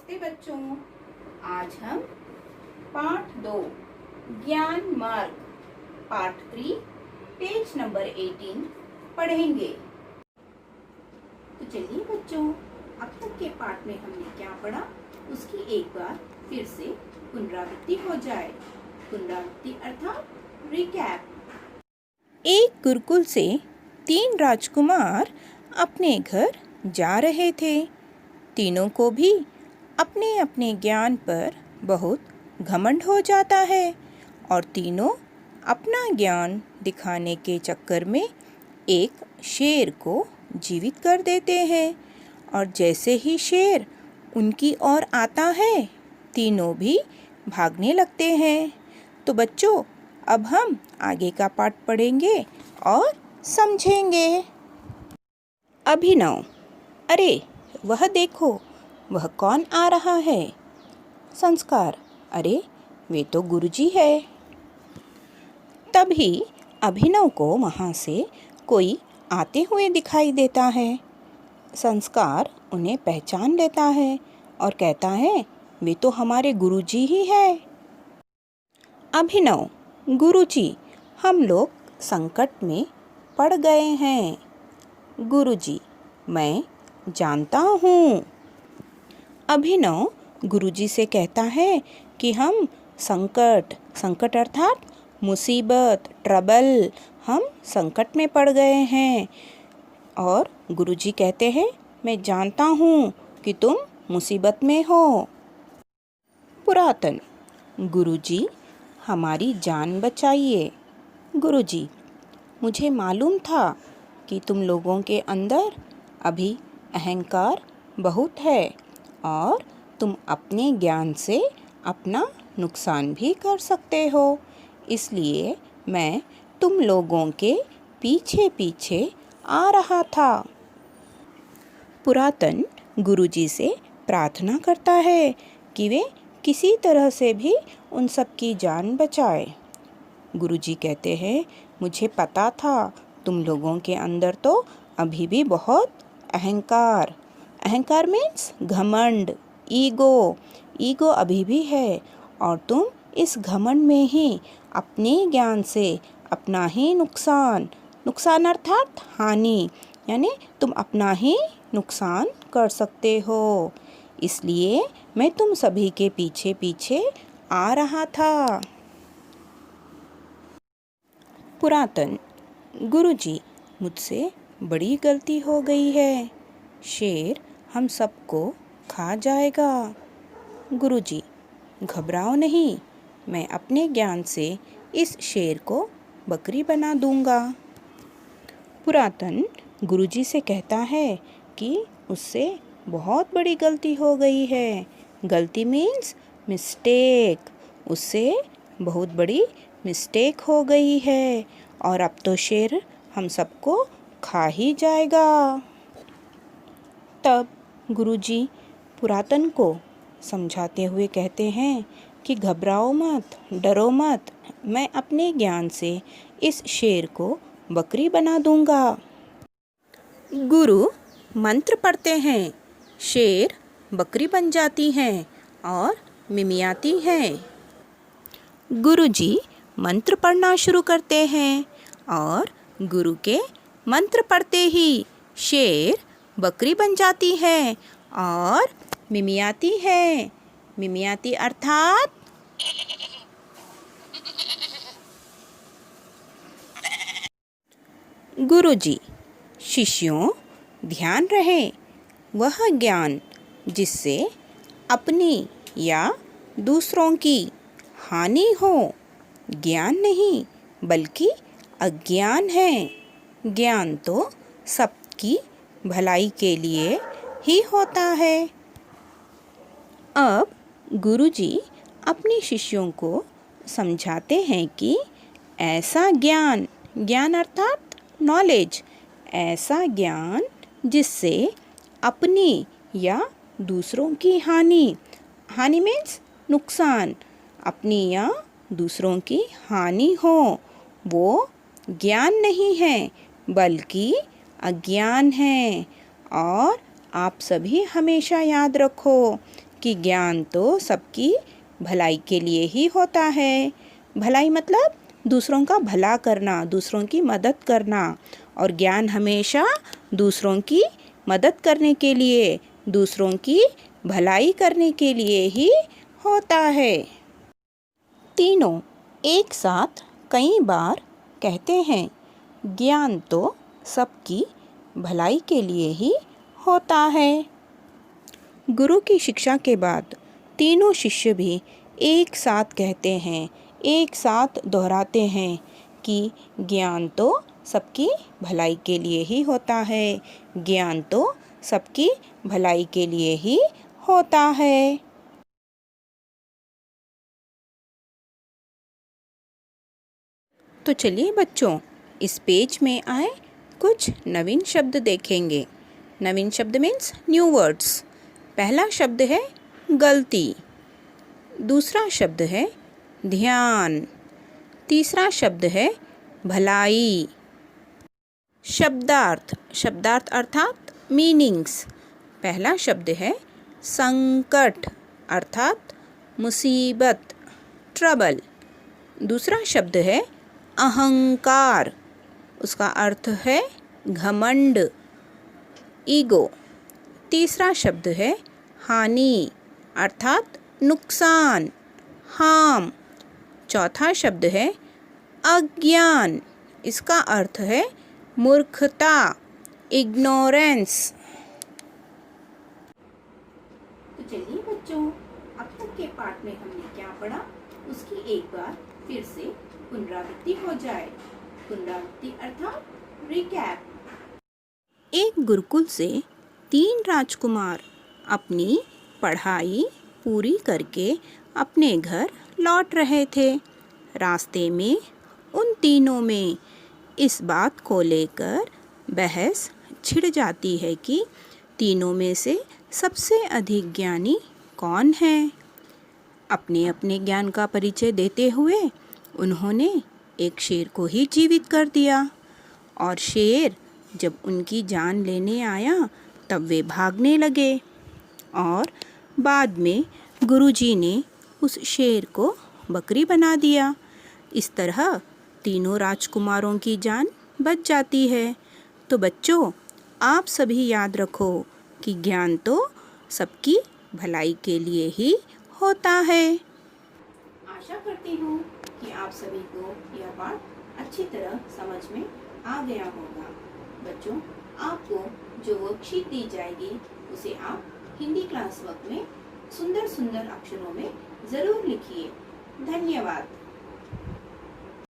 नमस्ते बच्चों। आज हम पाठ 2 ज्ञान मार्ग पार्ट 3 पेज नंबर 18 पढ़ेंगे। तो चलिए बच्चों, अब तक के पाठ में हमने क्या पढ़ा उसकी एक बार फिर से पुनरावृत्ति हो जाए। पुनरावृत्ति अर्थात रिकैप। एक गुरुकुल से 3 राजकुमार अपने घर जा रहे थे। तीनों को भी अपने अपने ज्ञान पर बहुत घमंड हो जाता है और तीनों अपना ज्ञान दिखाने के चक्कर में एक शेर को जीवित कर देते हैं। और जैसे ही शेर उनकी ओर आता है, तीनों भी भागने लगते हैं। तो बच्चों, अब हम आगे का पाठ पढ़ेंगे और समझेंगे। अभिनव, अरे वह देखो, वह कौन आ रहा है? संस्कार, अरे वे तो गुरुजी है। तभी अभिनव को वहाँ से कोई आते हुए दिखाई देता है। संस्कार उन्हें पहचान लेता है और कहता है, वे तो हमारे गुरुजी ही है। अभिनव, गुरुजी, हम लोग संकट में पड़ गए हैं। गुरुजी, मैं जानता हूँ। अभिनव गुरुजी से कहता है कि हम संकट अर्थात मुसीबत, ट्रबल, हम संकट में पड़ गए हैं। और गुरुजी कहते हैं, मैं जानता हूँ कि तुम मुसीबत में हो। पुरातन, गुरुजी हमारी जान बचाइए। गुरुजी, मुझे मालूम था कि तुम लोगों के अंदर अभी अहंकार बहुत है और तुम अपने ज्ञान से अपना नुकसान भी कर सकते हो, इसलिए मैं तुम लोगों के पीछे पीछे आ रहा था। पुरातन गुरुजी से प्रार्थना करता है कि वे किसी तरह से भी उन सब की जान बचाए। गुरुजी कहते हैं, मुझे पता था तुम लोगों के अंदर तो अभी भी बहुत अहंकार मीन्स घमंड, ईगो अभी भी है और तुम इस घमंड में ही अपने ज्ञान से अपना ही नुकसान अर्थात हानि, यानी तुम अपना ही नुकसान कर सकते हो, इसलिए मैं तुम सभी के पीछे पीछे आ रहा था। पुरातन, गुरुजी, मुझसे बड़ी गलती हो गई है। शेर हम सबको खा जाएगा। गुरुजी, घबराओ नहीं, मैं अपने ज्ञान से इस शेर को बकरी बना दूंगा। पुरातन गुरुजी से कहता है कि उससे बहुत बड़ी गलती हो गई है। गलती मीन्स मिस्टेक, उससे बहुत बड़ी मिस्टेक हो गई है और अब तो शेर हम सबको खा ही जाएगा। तब गुरुजी पुरातन को समझाते हुए कहते हैं कि घबराओ मत, डरो मत, मैं अपने ज्ञान से इस शेर को बकरी बना दूंगा। गुरु मंत्र पढ़ते हैं, शेर बकरी बन जाती है और मिमियाती है। गुरुजी मंत्र पढ़ना शुरू करते हैं और गुरु के मंत्र पढ़ते ही शेर बकरी बन जाती है और मिमियाती है। मिमियाती अर्थात गुरुजी, शिष्यों ध्यान रहे, वह ज्ञान जिससे अपनी या दूसरों की हानि हो ज्ञान नहीं बल्कि अज्ञान है। ज्ञान तो सबकी भलाई के लिए ही होता है। अब गुरुजी अपने शिष्यों को समझाते हैं कि ऐसा ज्ञान अर्थात नॉलेज, ऐसा ज्ञान जिससे अपनी या दूसरों की हानि मीन्स नुकसान, अपनी या दूसरों की हानि हो, वो ज्ञान नहीं है बल्कि अज्ञान है। और आप सभी हमेशा याद रखो कि ज्ञान तो सबकी भलाई के लिए ही होता है। भलाई मतलब दूसरों का भला करना, दूसरों की मदद करना, और ज्ञान हमेशा दूसरों की मदद करने के लिए, दूसरों की भलाई करने के लिए ही होता है। तीनों एक साथ कई बार कहते हैं, ज्ञान तो सबकी भलाई के लिए ही होता है। गुरु की शिक्षा के बाद तीनों शिष्य भी एक साथ कहते हैं, एक साथ दोहराते हैं कि ज्ञान तो सबकी भलाई के लिए ही होता है, ज्ञान तो सबकी भलाई के लिए ही होता है। तो चलिए बच्चों, इस पेज में आए कुछ नवीन शब्द देखेंगे। नवीन शब्द मीन्स न्यू वर्ड्स। पहला शब्द है गलती, दूसरा शब्द है ध्यान, तीसरा शब्द है भलाई। शब्दार्थ, शब्दार्थ अर्थात मीनिंग्स। पहला शब्द है संकट अर्थात मुसीबत, ट्रबल। दूसरा शब्द है अहंकार, उसका अर्थ है घमंड, ईगो। तीसरा शब्द है हानि अर्थात नुकसान, हार्म। चौथा शब्द है अज्ञान, इसका अर्थ है मूर्खता, इग्नोरेंस। तो चलिए बच्चों, अब तक के पाठ में हमने क्या पढ़ा उसकी एक बार फिर से पुनरावृत्ति हो जाए। पुनरावृत्ति अर्थात रिकैप। एक गुरुकुल से 3 राजकुमार अपनी पढ़ाई पूरी करके अपने घर लौट रहे थे। रास्ते में उन तीनों में इस बात को लेकर बहस छिड़ जाती है कि तीनों में से सबसे अधिक ज्ञानी कौन है। अपने अपने ज्ञान का परिचय देते हुए उन्होंने एक शेर को ही जीवित कर दिया, और शेर जब उनकी जान लेने आया तब वे भागने लगे, और बाद में गुरुजी ने उस शेर को बकरी बना दिया। इस तरह तीनों राजकुमारों की जान बच जाती है। तो बच्चों, आप सभी याद रखो कि ज्ञान तो सबकी भलाई के लिए ही होता है। आशा करती हूँ कि आप सभी को यह पाठ अच्छी तरह समझ में आ गया होगा। बच्चों, आपको जो वर्कशीट दी जाएगी उसे आप हिंदी क्लास वर्क में सुंदर सुंदर अक्षरों में ज़रूर लिखिए। धन्यवाद।